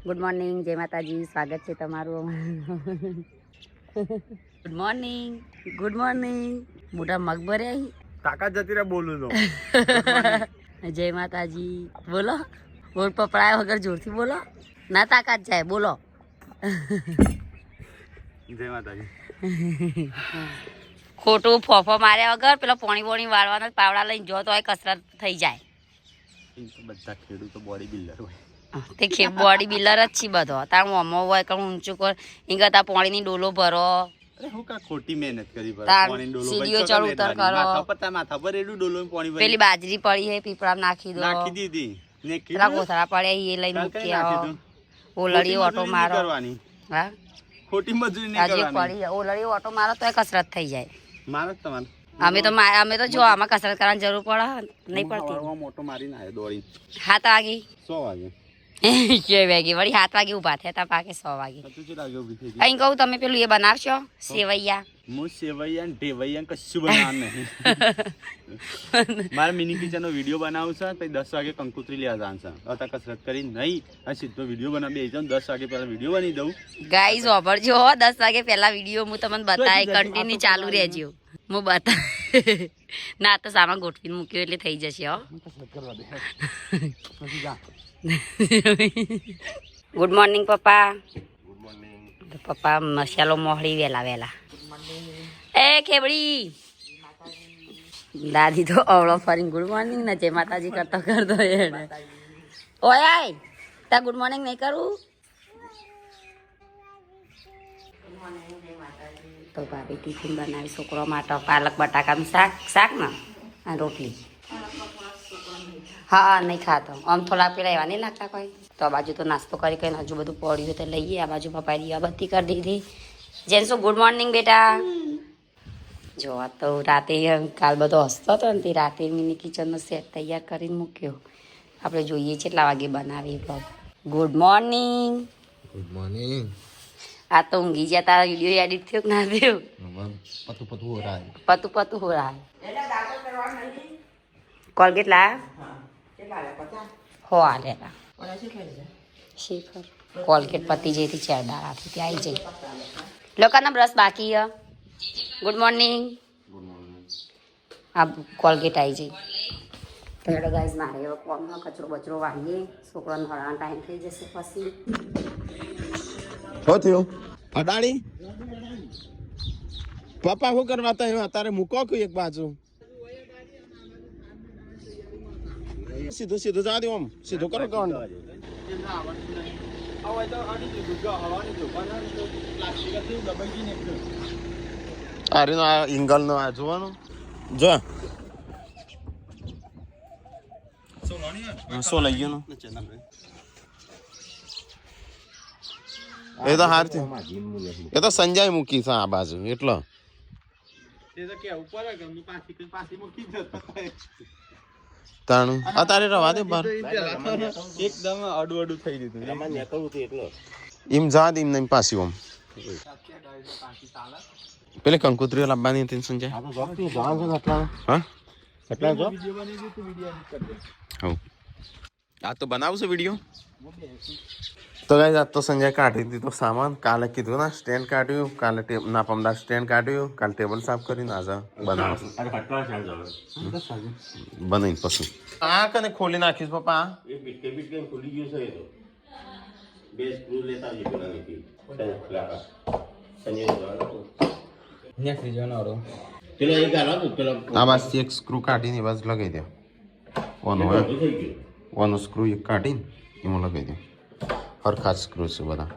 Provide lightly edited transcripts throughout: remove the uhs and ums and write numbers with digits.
Good morning, જય માતાજી. સ્વાગત છે તમારું. Good morning, good morning. મોટા મગ ભર્યા કાકા જતી રે બોલું તો. જય માતાજી બોલો. બોલ પપડાયા વગર જોરથી બોલો. ના તાકાત જાય બોલો. જય માતાજી. ખોટું ફોફો માર્યા વગર પેલા પોણી વાળવાનો પાવડા લઈને જો તો કસરત થઈ જાય. બધા ખેડૂતો બોડી બિલ્ડર હોય. તે બોડી બિલ્ડર જ છે બધો. તાર મોમો હોય કે ઊંચું કર એ કરતા પાણીની ડોલો ભરો. અરે હું કા ખોટી મહેનત કરી પાણીની ડોલો સીડીઓ ચડ ઉતર કરો. માથા પર એડું ડોલો પાણી ભરી. પેલી બાજરી પડી હે પીપળામાં નાખી દો. નાખી દીધી ને પેલા કોથળા પડ્યા એ લઈને મૂકી આવો. ઓલડી ઓટો મારો. હા ખોટી મજૂરી નહીં કરવાની. ઓલડી ઓટો મારો તો કસરત થઈ જાય. મારો તમારે અમે તો જો આમાં કસરત કરવાની જરૂર પડે નહીં પડતી. મોટો મારીને આવ્યો દોડી 7 વાગે 100 વાગે 6 વાગે વળી 7 વાગે ઉભા થયા તા પાકે 100 વાગે. અહીં કહું તમે પેલું એ બનાવશો સેવૈયા. હું સેવૈયા ને ઢેવૈયા કશું બનાવવાનું નહીં. મારે મિની કિચન નો વિડીયો બનાવું છે પછી 10 વાગે કંકુતરી લેવા જવાનું છે. અત્યારે કસરત કરી નહીં અને સીધો વિડીયો બનાવી બેસી જાઉં. 10 વાગે પહેલા વિડીયો બની દઉં. ગાઈઝ વાપરજો 10 વાગે પહેલા વિડીયો હું તમને બતાય કન્ટિન્યુ ચાલુ રહેજો. હું બતા ના તો સામાન ગોઠવીને મૂક્યો એટલે થઈ જશે. હો ગુડ મોર્નિંગ પપ્પા. Good morning. પપ્પા મસાલો મોહળી વેલા એ ખેબડી દાદી તો અવળો ફરીને ગુડ મોર્નિંગ ને જય માતાજી કરતો એને ઓય તા ગુડ મોર્નિંગ નહીં કરું તો ભાભી ટિફિન બનાવી છોકરો માટે પાલક બટાકાનું શાક ને અને રોટલી. હા નહીં ખાતો આમ થોડા પેલા એવા નહીં લાગતા કોઈ. તો આ બાજુ તો નાસ્તો કરી કઈ હજુ બધું પડ્યું તો લઈએ. આ બાજુ પપ્પાએ દીવાબત્તી કરી દીધી. જેન્સો ગુડ મોર્નિંગ બેટા. જો આ તો રાતે કાલ બધો હસતો હતો ને તે રાતે મિની કિચનનો સેટ તૈયાર કરીને મૂક્યો. આપણે જોઈએ કેટલા વાગે બનાવીએ blog. Good morning. Good morning. આ તો ઊંઘી ગયા. તારા વિડીયો એડિટ થયો કે ના થયો? પતુ હો રહા હે. પતુ હો રહા હે. કોલગેટ લાયા હો આ લેલા શીખર કોલગેટ પતી જઈથી ચેરદાર આથી ત્યાં આવી જઈ. લોકોના બ્રશ બાકી હ. Good morning. આ કોલગેટ આવી જઈ. હેડો ગાઈઝ મારે હવે કોમનો કચરો બચરો વાળીએ. છોકરાનો હળવાનો ટાઈમ થઈ જશે પછી. શું થયું અડાડી પપ્પા શું કરવા હતા તારે મૂકો એક બાજુ સીધું સીધું જા દે. આમ સીધું કરો કોણ અરે નો આ એંગલ નો આ જોવાનું જો સો લઈ ગયો એ તો હાર થયું. એ તો સંજય મૂકી છે આ બાજુ એટલો તાણું અત્યારે રવા દે બાર એકદમ અડું થઈ દીધું એમ જા દે એમ નહીં પાછી ઓમ પેલે કંકુતરીઓ લાવવાની હતી સંજય. હા આ તો બનાવશું વિડીયો. તો ગાઈસ આજ તો સંજય કાઢી દીધો સામાન. કાલે કીધું ના સ્ટેન્ડ કાઢ્યું, કાલે ના પમદા સ્ટેન્ડ કાઢ્યું, કાલે ટેબલ સાફ કરીને આજે બનાવશું. બનાવીને પછી આ કને ખોલી નાખીશ પપ્પા. આ બાજુ એક સ્ક્રૂ કાઢીને બસ લગાવી દો. ઓનો સ્ક્રૂ એક કાઢીને એમાં લગાવી દો. હરખા સ્ક્રૂ છે બધા.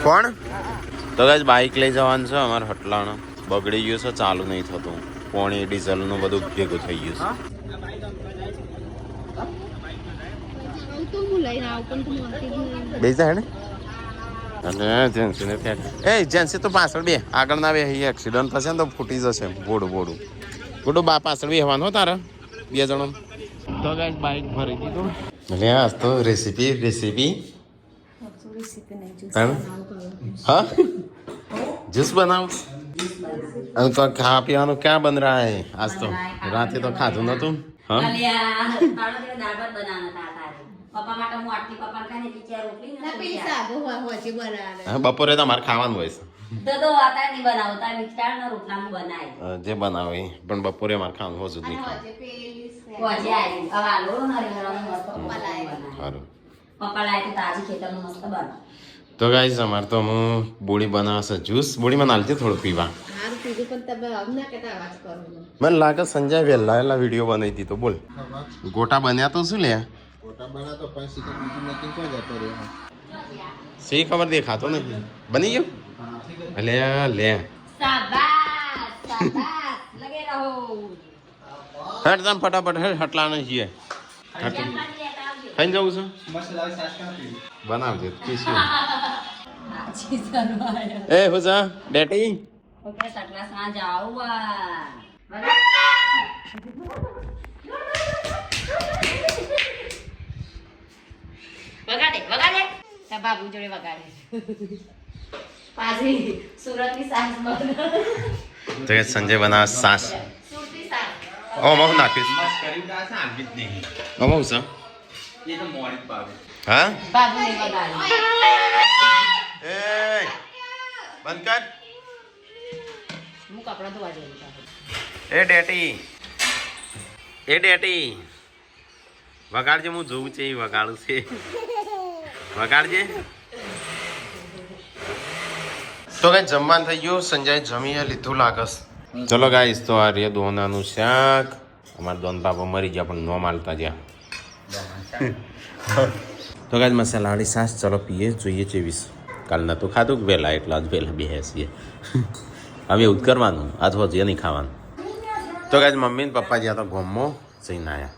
કોણ તો ગાઈસ બાઇક લઈ જવાનું છે અમારે હટલાણો. બગડી ગયું છે, ચાલુ નહીં થતું. પાણી ડીઝલનું બધું ભેગું થઈ ગયું છે. બેસા હે ને અને જેન્સીને જેન્સી તો પાછળ બે આગળ ના બે એક્સિડન્ટ થશે ને તો ફૂટી જશે. બોડું બા પાછળ બેહવાનું હો તારે 2 જણો. તો ગાઈસ બાઇક ભરી દીધું. એટલે આ તો રેસીપી हाँ जूस बनाओ तो खा पियानो क्या बन रहा है आज तो रात तो खा दूँ ना तुम हाँ પપ્પા માટે હું આટલી પપ્પા ખાને બીજા રોટલી ના પેલી સાગો હોજી બનાવે હા બપોરે તમારે ખાવાનું હોય છે તો આતા નહીં બનાવતા મિક્સર રોટલા હું બનાવી જે બનાવે એ. પણ બપોરે અમારે ખાવાનું હોય જ અને નહીં હોજી પેલી હોજે આવી હવે આલો હરિહરાનું મસ્ત પપ્પા લાય સારું. પપ્પા લાય તો તાજી ખેતરનું મસ્ત બનાવ તો ગાઈસ અમારે તો હું બોડી બનાવશે જ્યુસ બોડીમાં નાલતી થોડું પીવા. હારું પીધું પણ તમે અમને કેતા અવાજ કરો મને લાગે સંજય વહેલા વિડીયો બનાવી હતી તો બોલ ગોટા બન્યા તો શું લે સી ખબર દેખાતો નહીં બની ગયો અલે લે શાબાશ શાબાશ લગે રહો હટ તમ ફટાફટ હટલા નહીં છીએ ખાઈ જવું છું બનાવજે પીશું એ હુજા ડેટી ઓકે સટલા સા જાઓ વગાડે બાબુ જોડે વગાડે પાછી સુરતની સાસ બને તો કે સંજય બનાવ સાસ સુરતી સાસ ઓ મો નાખીશ ઓ મો સા હા બાબુ ને વગાડે એ બંધ કર હું કપડા ધોવા જઈ એ ડેટી વગાડજે હું જોઉં છે એ વગાડું છે વગાડજે તો કઈ જમવાનું થઈ ગયું સંજય જમીએ લીધું લાગસ ચલો ગાઈસ તો આ રે દોનાનું શાક અમારા દોન બાપા મરી ગયા પણ ન માલતા જ્યાં તો ગાઈસ મસાલાવાળી છાશ ચલો પીએ જોઈએ ચેવીસ કાલ નતું ખાધું કે વહેલા એટલે આજ વહેલા બેસીએ હવે એવું જ કરવાનું આજ હોજે નહીં ખાવાનું તો ગાઈસ મમ્મી ને પપ્પા જ્યાં તો ગોમમાં જઈને આવ્યા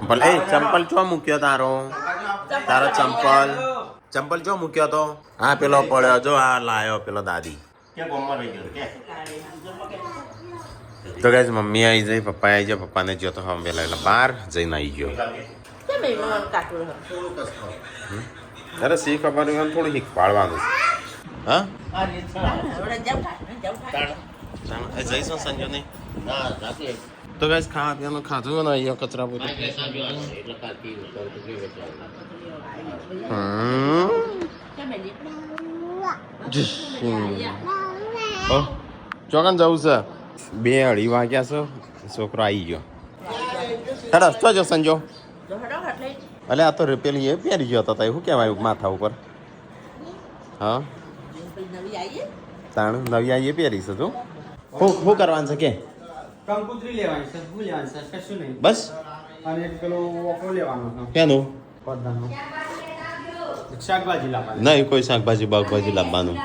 ભલે એ ચંપલ ચો મૂક્યો તારો ચંપલ ચો મૂક્યો તો હા પેલો પડ્યો જો આ લાયો પેલો દાદી તો ગાઈસ મમ્મી આવી જાય પપ્પા આવી જાય પપ્પાને જો તો હમ પેલા એટલે બહાર જઈને આવી ગયો અરે સી ખબર હોય થોડું શીખવાડવાનું હા જઈશું સંજય નહીં તો ગાઈસ ખાવા પીવાનું ખાધું ને અહીંયા કચરા પોતે ચોકન જવું છે 2-2:30 વાગ્યા છે છોકરો આવી ગયો હેડો તો જો સંજો અલે આ તો પેલી એ પહેરી ગયો હતો શું કહેવાય માથા ઉપર હા તાણ નવી આવી એ પહેરી છે તું શું કરવાનું છે કે કંકુતરી લેવાની છે શું લેવાની છે કશું નહીં બસ અને એક પેલો ઓકો લેવાનો છે કેનું બધાનો શાકભાજી લાવવાની નહીં કોઈ શાકભાજી બાગભાજી લાવવાનું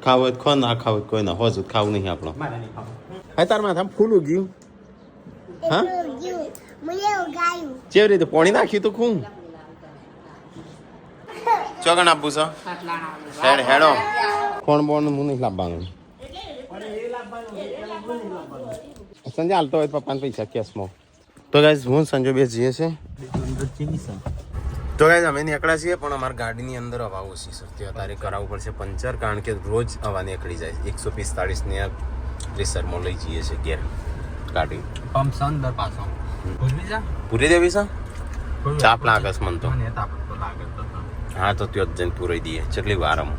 ખાવું હોય તો ખો ના ખાવું હોય તો કોઈ ના હોજ ખાવું નહીં આપણો મારે નહીં ખાવું હા તાર માથા ફૂલ ઉગ્યું હા કેવી રીતે પોણી નાખ્યું તું ખું ચોગણ આપવું છે હેડ હેડો કોણ બોણ હું નહીં લાવવાનું સંજય હાલતો હોય પપ્પાને પૈસા કેશમાં તો ગાઈસ હું સંજય બે જઈએ છે તો ગાઈસ અમે નીકળ્યા છીએ પણ અમારી ગાડીની અંદર હવા ઓછી છે તે અત્યારે કરાવવું પડશે પંચર કારણ કે રોજ હવા નીકળી જાય 145 ને રિસર્ચમાં લઈ જઈએ છીએ ઘેર ગાડી પંપ સંદર પાછો પૂછવી જા પૂરી દેવી છે ચાપ લાગસ મન તો મને તાપ તો લાગે તો હા તો ત્યાં જ જઈને પૂરી દઈએ કેટલી વાર આમ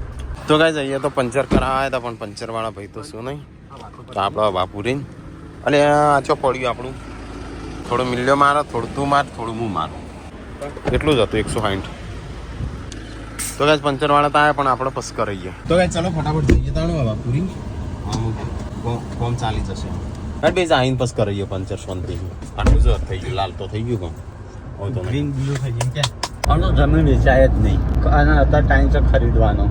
તો ગાઈસ અહીંયા તો પંચર કરાવ્યા હતા પણ પંચર વાળા ભાઈ તો શું નહીં તો આપણે હવા પૂરીને અને આ ચો પડ્યું આપણું થોડું મિલ્યો મારો થોડું તું માર થોડું હું મારું એટલું જ હતું 160 તો ગાઈસ પંચર વાળા તો આવ્યા પણ આપણે પસ કરી ગયા તો ગાઈસ ચાલો ફટાફટ જઈએ તાણો હવા પૂરી કોમ ચાલી જશે હા બે આઈને પસ કરી ગયો પંચર શાંતિ આટલું જ થઈ ગયું લાલ તો થઈ ગયું કોમ હવે તો ગ્રીન બ્લુ થઈ ગયું કે આનો જમીન વેચાય જ નહીં અને અત્યારે ટાઈમ છે ખરીદવાનો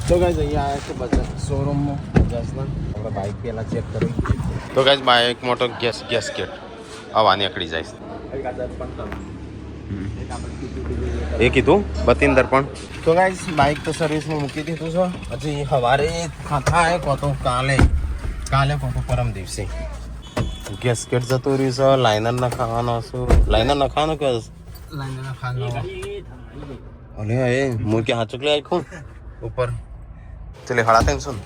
તો ગાઈસ અહીંયા આવ્યા છે બજાર શોરૂમમાં બજાજના આપણે બાઇક પહેલાં ચેક કરી તો ગાઈસ બાઇક મોટો ગેસકેટ હવા નીકળી જાય એ કીધું બતીન દર્પણ તો ગાઈસ બાઇક તો સર્વિસમાં મૂકી દીધું છે હજી સવારે થાય કો તો કાલે કો તો પરમ દિવસે ગેસકેટ જતું રહ્યું છે લાઇનર નખાવાનો છું લાઇનર નખાવાનો કે લાઈનના ખાનો અલે એ હું કે હાચુક લે આખું ઉપર ચલે હળા ટેન્શન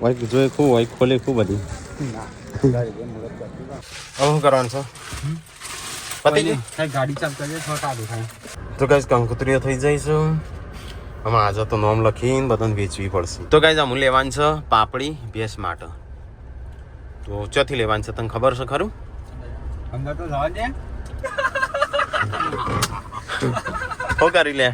વાઈક જોઈ ખૂબ વાઈક ખોલે ખૂબ બધી શું કરવાનું છે પતિ ગયું? ગાડી ચાલુ કરીએ થોડા કાઢું થાય. તો ગાઈસ કંકોત્રીઓ થઈ જઈશું. આમાં આજે તો નામ લખીને બધાને વેચવી પડશે. તો ગાઈસ અમુલ લેવાનું છે પાપડી ભેંસ માટે. તો ચોથી લેવાનું છે તને ખબર છે ખરું? અંદર તો જવા દે. શું કરી લે?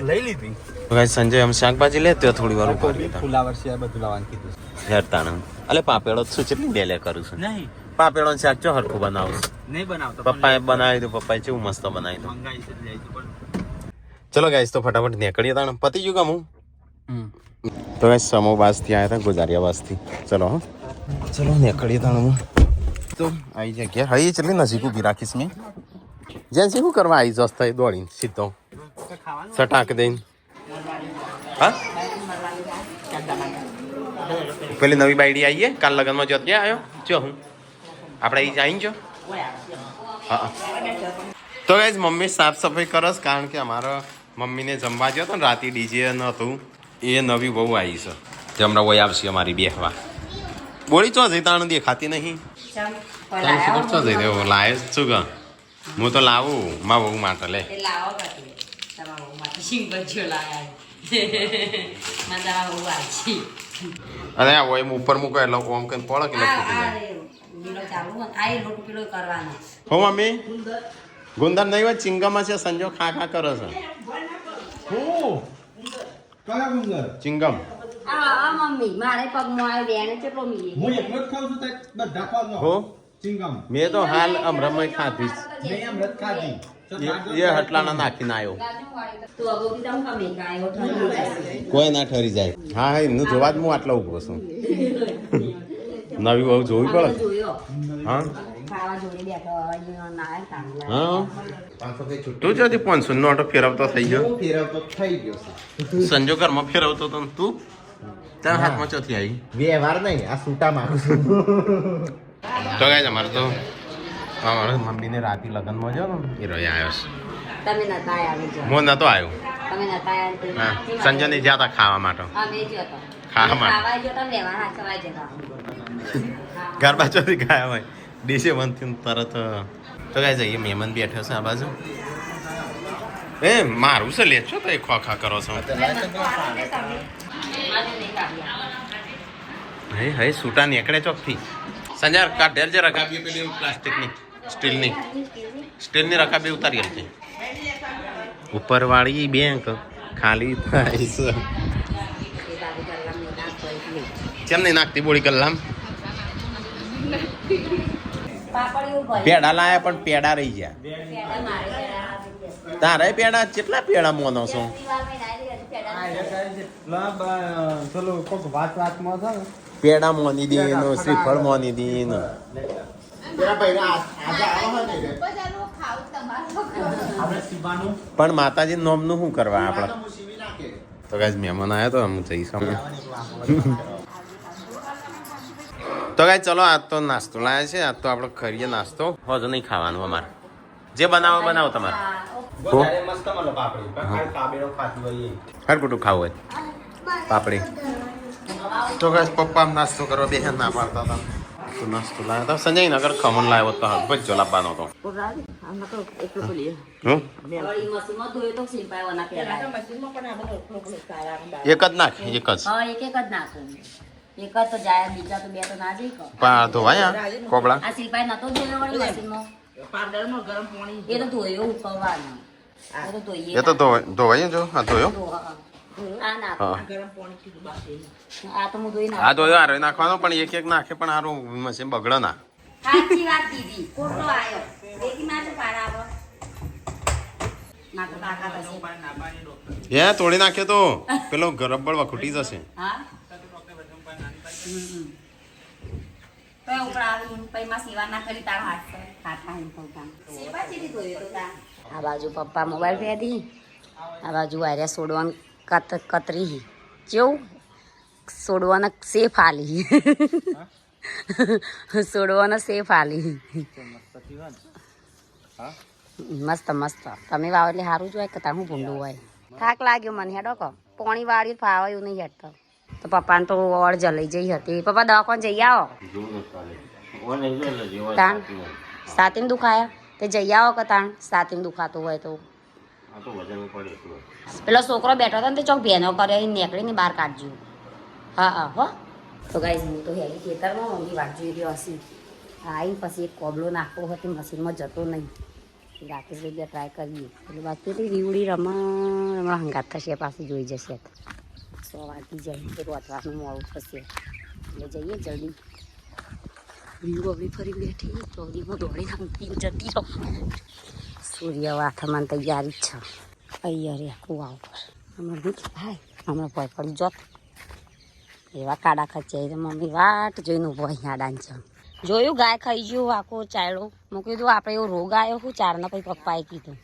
લઈ લીધી. તો ગાઈસ સંજય આમ શાકભાજી લે તો થોડી વાર ઉભા રહેતા. ફુલાવર છે બધું લાવવાનું કીધું. હેરતાણ અલે પાપેડો શું કેટલી ડેલે કરું છું. નહીં પાપેડો શાક ચો હરખું બનાવું છું. નહીં બનાવતો. પપ્પાએ બનાવી દઉં. પપ્પાએ કેવું મસ્ત બનાવી દઉં. મંગાઈ છે લઈ પણ. ચલો ગાઈસ તો ફટાફટ નીકળીએ તાણ પતી ગયું કામ હું. તો ગાઈસ સમો બાસથી આવ્યા હતા ગુજારિયા બાસથી. ચલો હા ચલો નીકળીએ તાણ હું. તો આવી જગ્યા હઈ ચલી નજીક ઊભી રાખીશ મેં. જેન શું કરવા આવી જસ થઈ દોડીને સીધો સટાક દઈને. હા પેલી નવી બાયડી આવીએ કાલ લગનમાં જો ક્યાં આવ્યો જો હું આપણે અહીં જઈને જો. હા તો ગાઈસ મમ્મી સાફ સફાઈ કરસ કારણ કે અમારા મમ્મીને જમવા ગયો હતો ને રાતે ડીજે નહોતું એ નવી બહુ આવી છે જે હમણાં વહી આવશે અમારી બેહવા. બોડી ચો જઈ તાણ દેખાતી નહીં. ચો જઈ દેવો લાવે શું ક હું તો લાવું માં બહુ માટે લે. અને આ હોય ઉપર મૂકો એટલે ઓમ કઈ પડે કે હો મમ્મી ગુંદર નહીં હોય ચિંગમ છે સંજો ખા ખા કરે છે. ચિંગમ મારે પગમાં આવ્યો બેને કેટલો મીએ હું એકલો જ ખાઉં છું તે બધા ખાવ હો ચિંગમ. મેં તો હાલ અમરમય ખાધી નહીં અમૃત ખાધી. એ હટલાના નાખીને આવ્યો. તો અગોતી તમ કમે ગાયો ઠરી કોઈ ના ઠરી જાય. હા હા એમનું જોવા જ હું આટલો ઉભો છું. નવી બહુ જોવી પડે. જોયો હા ખાવા જોડે બેઠો ના કામ હા તું જોતી 500 નો ઓટો ફેરવતો થઈ ગયો. ફેરવતો થઈ ગયો છે. સંજો ઘરમાં ફેરવતો તો તું તારા હાથમાં ચોથી આવી. વ્યવહાર નહીં આ સૂટા મારું છું. તો ગાય અમારે તો અમારે મમ્મીને રાતે લગ્નમાં જો ને એ રહ્યા આવ્યો છે. તમે નતા આવ્યા હું નતો આવ્યો. તમે નતા આવ્યા હા સંજયને જ્યાં હતા ખાવા માટે. અમે જો તો ખાવા માટે ખાવા જો તમે લેવા હાચવા જતા ઘર બાજુથી ખાયા હોય ડીશે બનતી તરત. તો ગાય જઈએ મહેમાન બેઠો છે આ બાજુ. એ મારું છે લે છો તો એ ખોખા કરો છો. હે હે સૂટા નીકળે ચોકથી. સંજય કાઢેલ છે રકાબી પેલી પ્લાસ્ટિકની સ્ટીલની રકાબી ઉતારી છે. ઉપરવાળી બેંક ખાલી થાય છે. કેમ નહીં નાખતી બોળી કલામ? પેડા લાયા પણ પેડા રહી ગયા. તારે પેડા કેટલા પેડા મોનો છો? પેડા મોની દીનો શ્રીફળ મોની દીનો. પણ માતાજી નોમનું શું કરવા આપણે? તો ગાઈસ મહેમાન આવ્યા તો હું જઈશ અમે. તો ગાઈસ ચલો આજ તો નાસ્તો લાયા છે. આજ તો આપણે કરીએ નાસ્તો. હજુ નહીં ખાવાનું અમારે. જે બનાવો બનાવો તમારે. હર કુટું ખાવું હોય પાપડી. તો ગાઈસ પપ્પા નાસ્તો કરવા બે ના પાડતા હતા તો નાસ્તો લાવ્યા હતા. સંજય નગર ખમણ લાવ્યો તો ભજો લાવવાનો હતો. એક જ નાખ એક જ એક જ તો જાય બીજા તો બે તો ના જઈ પા ધોવાય કોબળા. આ સિલપાઈ નતો જોયો વળી મશીનમાં એ તો ધોયો ઉકળવાનો એ તો ધોવાય જો આ ધોયો આ ના હા આ તો હું ધોઈ ના આ ધોયો આ નાખવાનો પણ એક એક નાખે પણ સારું મશીન બગડે ના. સાચી વાત દીધી ખોટો આયો બેકી માં તો પારાવો ના તો તાકાત હશે એ તોડી નાખ્યો તો પેલો ગરબડ વખૂટી જશે. હા તો ઉપર આવી પૈમાં સેવા ના કરી તારો હાથ ખાતા એમ કહું સેવા ચીધી ધોયો તો તા. આ બાજુ પપ્પા મોબાઈલ ફેદી આ બાજુ આર્યા સોડવાનું કતરી કેવું સોડવાના સેફ આલી સોડવાના સેફ આલી મસ્ત મસ્ત. તમે વાવ એટલે સારું જ હોય કે તારું ભૂંડું હોય. થાક લાગ્યો મને હેડો કહો પોણી વાળી ફાવે એવું નહીં હેડતો. તો પપ્પાને તો ઓળ જલાઈ જઈ હતી. પપ્પા દવાખાને જઈ આવો. તાણ સાતીમ દુખાયા તે જઈ આવો કે તાણ સાતીમ દુખાતું હોય તો પેલો છોકરો બેઠો હતો ને તે ચોક ભેનો કર્યો એ નીકળીને બહાર કાઢજો હા હા હો તો ગાઈઝ હું તો હેલી ખેતરમાં મમ્મી વાટ જોઈ રહ્યો હશે આવીને પછી એક કોબલો નાખવો હતો મશીનમાં જતો નહીં રાકેશ ભાઈ ટ્રાય કરીએ એટલે બાકી તો રીવડી રમણ હંગાત થશે પાછી જોઈ જશે 100 વાગી જાય તો રોતવાનું મોડું થશે એટલે જઈએ જલ્દી રીવ હવે ફરી બેઠી ચોરીમાં દોડી નાખતી જતી રહો સૂર્ય વાથામાં તૈયારી જ છે અહીંયા રે કુવા ઉપર હમણાં દૂધ ભાઈ હમણાં ભય પડી જોત એવા કાડા ખચ્યા તો મમ્મી વાટ જોઈને ઊભો અહીંયા ડાંચા જોયું ગાય ખાઈ ગયું આખો ચાયડો મેં કીધું આપણે એવો રોગ આવ્યો શું ચારના પછી પપ્પાએ કીધું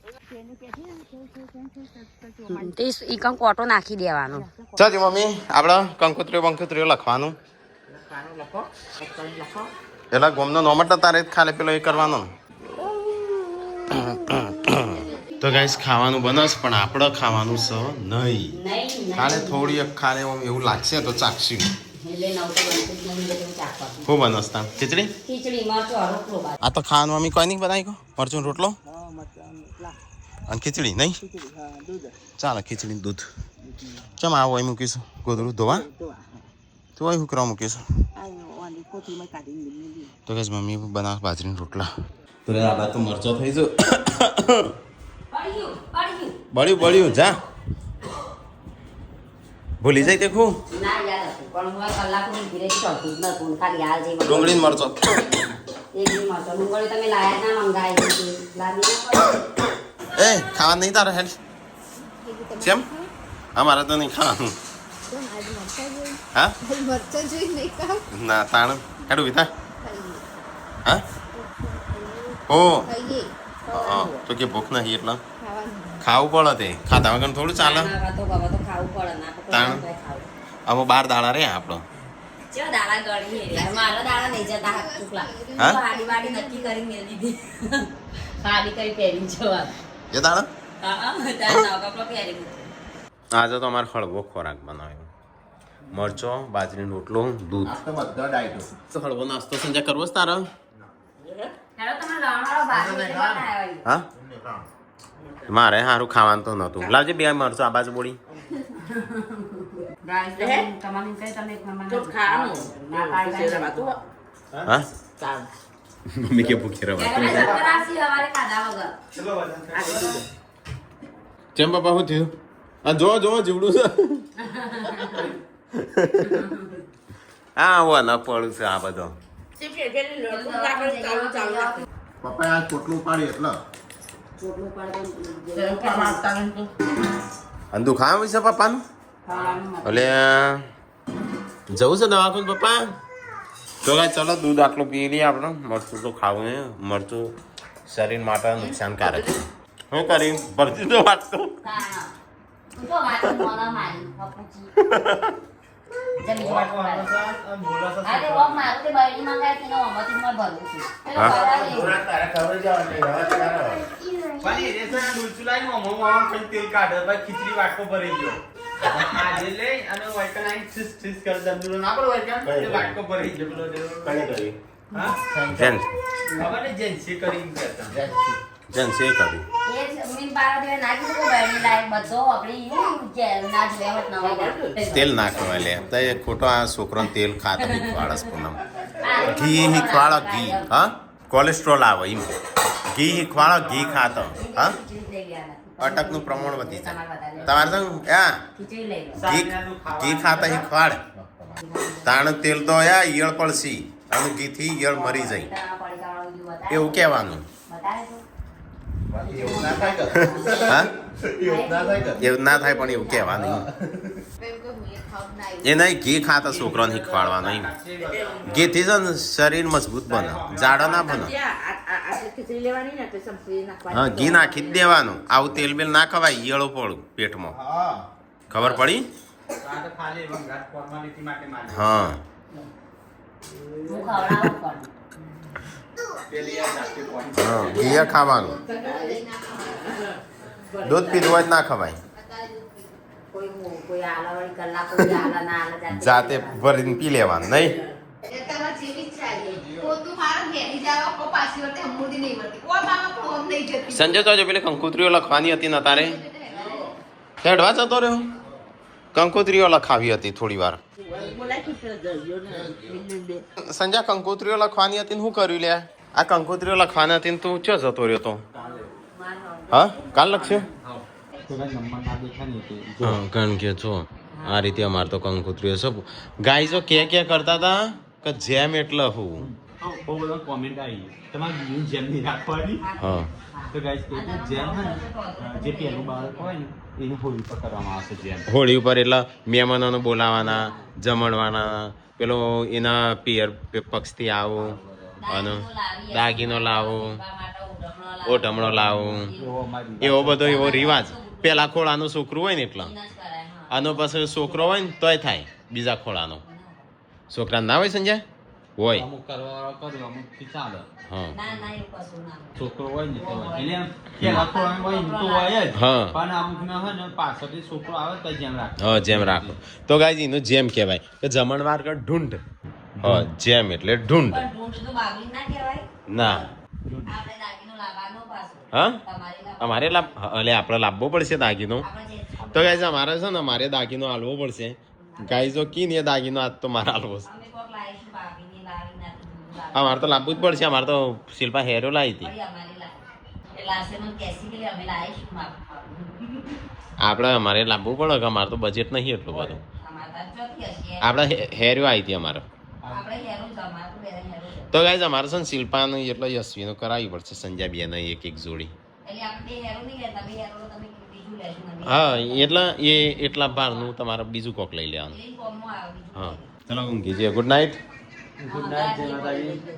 તે ઈકમ કોટો નાખી દેવાનો ચાલ મમ્મી આપણે કંકોત્રીઓ લખવાનું એટલે ગોમનો નોમટ તારે ખાલે પેલો એ કરવાનો તો ગાઈસ ખાવાનું બનસ પણ આપણે ખાવાનું છે નહીં ખાલે થોડી ખાલે એવું લાગશે તો ચાખશું ખૂબ બનસ તા ખીચડી આ તો ખાવાનું મમ્મી કોઈ નહીં બનાવી મરચું રોટલો અને ખીચડી નહીં ચાલો ખીચડી દૂધ ચમ આવો અહીં મૂકીશું ગોદડું ધોવા તો અહીં હુકરા મૂકીશું તો કઈ મમ્મી બનાવ બાજરીના રોટલા તો આ બા તો મરચો થઈ જો બળ્યું જા ભૂલી જાય તે ખૂબ ડુંગળી મરચો એ ખાવા નહીં તારે હેડ કેમ અમારે તો નહીં ખાવાનું હા ના તાણ હેડું વિતા હા ઓ તો કે ભૂખ નહીં એટલે ખાવું પડે તે ખાતા વગર થોડું ચાલે તાણ હવે 12 દાડા રે આપણો આજે તો અમારે હળવો ખોરાક બનાવ્યો મરચો બાજરીનો રોટલો દૂધ હળવો નાસ્તો સંજય કરવો છે તારો હા મારે સારું ખાવાનું તો નતું લાવજે 2 મરચો આ બાજુ બોડી હા મમ્મી કે ભૂખી રવા કેમ બાપા શું થયું આ જો જીવડું છે હા હું ન પડું છે આ બધો પપ્પા આ ચોટલું પાડી એટલે અંદુ ખાવા છે પપ્પાનું એટલે જવું છે દવાખાને પપ્પા તો ચલો દૂધ આટલું પી લઈએ આપણે મરચું તો ખાવું ને મરચું શરીર માટે નુકસાનકારક છે શું કરી ભરતી તો વાત તો ખીચડી વાટકો ભરી ગયો આજે લઈ અને વાટકો નાઈ છીસ કર દંડુરો ના પડો વાટકો ભરી ગયો કઈ કરી હા જેન ખબર ને જેન સી કરી કરતા જેન સે કરી એ મીન બારા દે નાખી તો બેણી લાઈક બધો આપડી કે ના જ લેવત ન હોય તેલ નાખવા લે તો એ ખોટો આ છોકરાને તેલ ખાતો વાળસ પૂનમ ઘી હિખવાળો ઘી હા કોલેસ્ટ્રોલ આવે એમ ઘી હિખવાળો ઘી ખાતો હા અટકનું પ્રમાણ વધી જાય તમારે તો ઘી ખાતા હિખવાડ તાણ તેલ તો ઈયળ પડશી અને ઘીથી ઈયળ મરી જાય એવું કહેવાનું હા એવું ના થાય પણ એવું કહેવાનું એ નહીં ઘી ખાતા છોકરાને શીખવાડવાનું એમ ઘીથી છે ને શરીર મજબૂત બને જાડો ના બને હા ઘી નાખી જ દેવાનું આવું તેલ બેલ ના ખવાય ઈયળો પડું પેટમાં ખબર પડી હા ઘી ખાવાનું દૂધ પીધું હોય ના ખવાય જાતે ભરીને પી લેવાનું નહીં જાવા કો પાછી વખતે હમુદી નહીં વળતી કોઈ મામા ફોન નહીં જતી સંજય તો હજુ પેલી કંકોત્રીઓ લખવાની હતી ને તારે હેડવા જતો રહ્યો કંકોત્રીઓ લખાવી હતી થોડી વાર સંજય કંકોત્રીઓ લખવાની હતી ને શું કર્યું લે આ કંકોત્રીઓ લખવાની હતી ને તું ચો જતો રહ્યો તો હા કાલ લખશે કારણ કે જો આ રીતે અમારે તો કંકોત્રીઓ સબ ગાય જો કે કરતા હતા કે જેમ એટલે હું બહુ બધા કોમેન્ટ આવી તમારે બીજું જેમ નહીં રાખવાની હા તો ગાઈસ કે જેમ હોય ને જે પહેલું બાળક હોય ને એને હોળી પર કરવામાં આવશે જેમ હોળી ઉપર એટલે મહેમાનોને બોલાવાના જમણવાના પેલો એના પિયર પક્ષથી આવું અને દાગીનો લાવો ઓઢમણો લાવો એવો બધો એવો રિવાજ પેલા ખોળાનું છોકરું હોય ને એટલે આનો પછી છોકરો હોય ને તોય થાય બીજા ખોળાનો છોકરા ના હોય સંજય હોય અમુક કરવા કર્યું અમુક થી ચાલે હા છોકરો હોય ને તો હોય એટલે પેલા ખોળામાં હોય ને તો હોય જ હા. પણ અમુક ના હોય ને પાછળથી છોકરો આવે તો જેમ રાખે હા જેમ રાખો તો ગાય એનું જેમ કહેવાય કે જમણવાર કે ઢૂંઢ હા જેમ એટલે ઢૂંઢ ના હા અમારે એટલે આપણે લાવવો પડશે દાગીનો તો ગાય અમારે છે ને અમારે દાગીનો હાલવો પડશે ગાય જો કી ને દાગીનો આજ તો મારે હાલવો છે અમારે તો લાવવું જ પડશે અમારે તો શિલ્પા હેરો લાવી હતી આપણે અમારે લાવવું પડે કે અમારે તો બજેટ નહીં એટલું બધું આપણે હેરો આવી હતી અમારે તો ગાય અમારે છે ને શિલ્પાનું એટલે યશવીનું કરાવવી પડશે સંજય બેન એક જોડી હા એટલે એ એટલા ભારનું તમારે બીજું કોક લઈ લેવાનું હા ચલો ઊંઘી જઈએ ગુડ નાઇટ ગુડ નાઇટ જય માતાજી